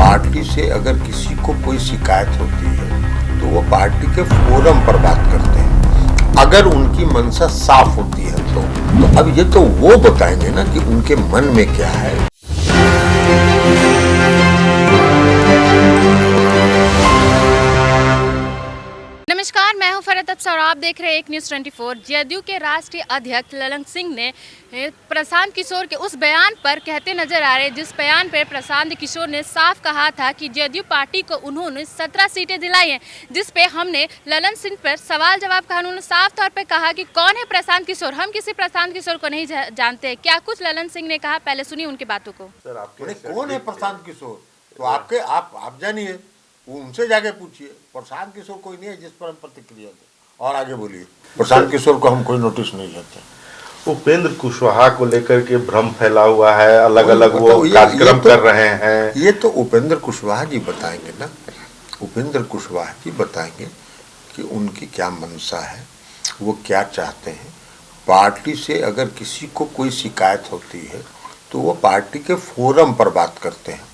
Party से अगर किसी को कोई शिकायत होती है तो वो पार्टी के फोरम पर बात करते हैं, अगर उनकी मंशा साफ होती है तो अब ये तो वो बताएंगे ना कि उनके मन में क्या है। नमस्कार, मैं हूं फरहत अफसर और आप देख रहे हैं एक न्यूज़ 24। जदयू के राष्ट्रीय अध्यक्ष ललन सिंह ने प्रशांत किशोर के उस बयान पर कहते नजर आ रहे, जिस बयान पर प्रशांत किशोर ने साफ कहा था कि जदयू पार्टी को उन्होंने 17 सीटें दिलाई हैं, जिस पे हमने ललन सिंह पर सवाल जवाब कहा। उन्होंने साफ तौर पर कहा कि कौन है प्रशांत किशोर, हम किसी प्रशांत किशोर को नहीं जानते। क्या कुछ ललन सिंह ने कहा, पहले सुनिए उनकी बातों को। सर, आपके कौन है प्रशांत किशोर? तो आप जानिए, उनसे जाके पूछिए। प्रशांत किशोर कोई नहीं है जिस पर हम प्रतिक्रिया दें। और आगे बोलिए। प्रशांत किशोर को हम कोई नोटिस नहीं करते। उपेंद्र कुशवाहा को लेकर के भ्रम फैला हुआ है, अलग अलग वो कार्यक्रम कर रहे हैं। ये तो उपेंद्र कुशवाहा जी बताएंगे ना। उपेंद्र कुशवाहा जी बताएंगे कि उनकी क्या मंशा है, वो क्या चाहते हैं। पार्टी से अगर किसी को कोई शिकायत होती है तो वो पार्टी के फोरम पर बात करते हैं,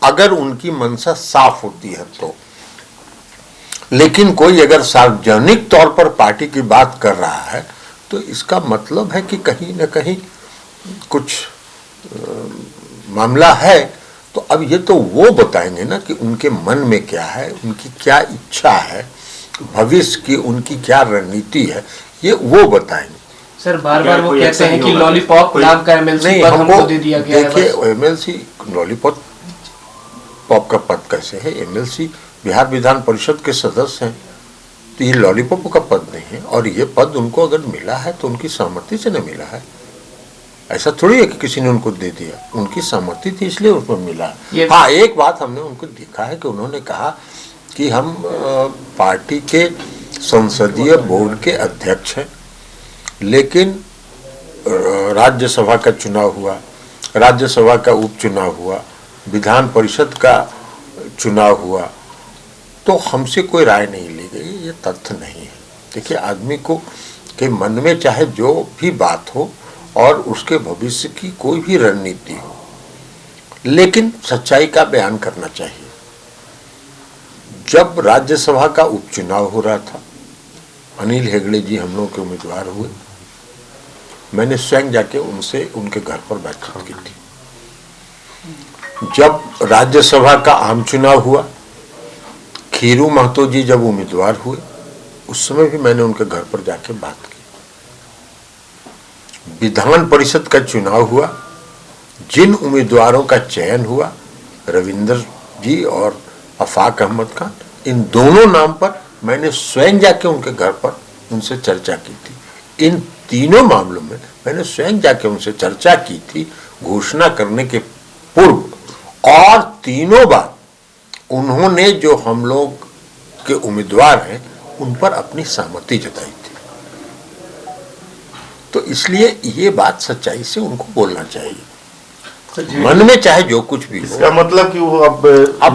अगर उनकी मंशा साफ होती है तो। लेकिन कोई अगर सार्वजनिक तौर पर पार्टी की बात कर रहा है तो इसका मतलब है कि कहीं न कहीं कुछ मामला है। तो अब ये तो वो बताएंगे ना कि उनके मन में क्या है, उनकी क्या इच्छा है, भविष्य की उनकी क्या रणनीति है, ये वो बताएंगे। सर, बार-बार वो कहते हैं कि लॉलीपॉप नाम का एमएलसी पद हमको दे दिया गया है। देखिए, एमएलसी लॉलीपॉप का पद कैसे है? एमएलसी बिहार विधान परिषद के सदस्य हैं, तो ये लॉलीपॉप का पद नहीं है। और ये पद उनको अगर मिला है तो उनकी सहमति से न मिला है। ऐसा थोड़ी है कि किसी ने उनको दे दिया, उनकी सहमति थी इसलिए उसको मिला। हाँ, एक बात हमने उनको देखा है कि उन्होंने कहा कि हम पार्टी के संसदीय बोर्ड के अध्यक्ष हैं, लेकिन राज्यसभा का चुनाव हुआ, राज्यसभा का उपचुनाव हुआ, विधान परिषद का चुनाव हुआ, तो हमसे कोई राय नहीं ली गई। ये तथ्य नहीं है। देखिए, आदमी को के मन में चाहे जो भी बात हो और उसके भविष्य की कोई भी रणनीति हो, लेकिन सच्चाई का बयान करना चाहिए। जब राज्यसभा का उपचुनाव हो रहा था, अनिल हेगड़े जी हम लोग के उम्मीदवार हुए, मैंने स्वयं जाके उनसे उनके घर पर बातचीत की थी। जब राज्यसभा का आम चुनाव हुआ, खीरू महतो जी जब उम्मीदवार हुए, उस समय भी मैंने उनके घर पर जाके बात की। विधान परिषद का चुनाव हुआ, जिन उम्मीदवारों का चयन हुआ, रविंदर जी और आफाक अहमद खान, इन दोनों नाम पर मैंने स्वयं जाके उनके घर पर उनसे चर्चा की थी। इन तीनों मामलों में मैंने स्वयं जाके उनसे चर्चा की थी घोषणा करने के पूर्व, और तीनों बार उन्होंने जो हम लोग के उम्मीदवार हैं उन पर अपनी सहमति जताई थी। तो इसलिए ये बात सच्चाई से उनको बोलना चाहिए, मन में चाहे जो कुछ भी हो। इसका मतलब कि वो अब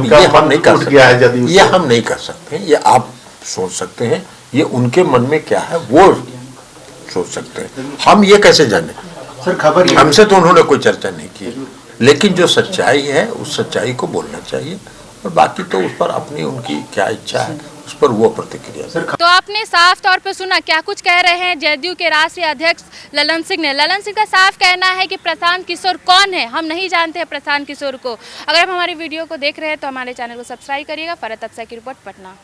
ये हम नहीं कर सकते, ये हम नहीं कर सकते। ये आप सोच सकते हैं, ये उनके मन में क्या है वो सोच सकते हैं। हम ये कैसे जाने? सर, खबर हमसे तो उन्होंने कोई चर्चा नहीं की, लेकिन जो सच्चाई है उस सच्चाई को बोलना चाहिए, और बाकी तो उस पर अपनी उनकी क्या इच्छा है उस पर वो प्रतिक्रिया। तो आपने साफ तौर पे सुना क्या कुछ कह रहे हैं जदयू के राष्ट्रीय अध्यक्ष ललन सिंह ने। ललन सिंह का साफ कहना है कि प्रशांत किशोर कौन है, हम नहीं जानते हैं प्रशांत किशोर को। अगर आप हमारी वीडियो को देख रहे हैं तो हमारे चैनल को सब्सक्राइब करिएगा। फरहत अफसर की रिपोर्ट, पटना।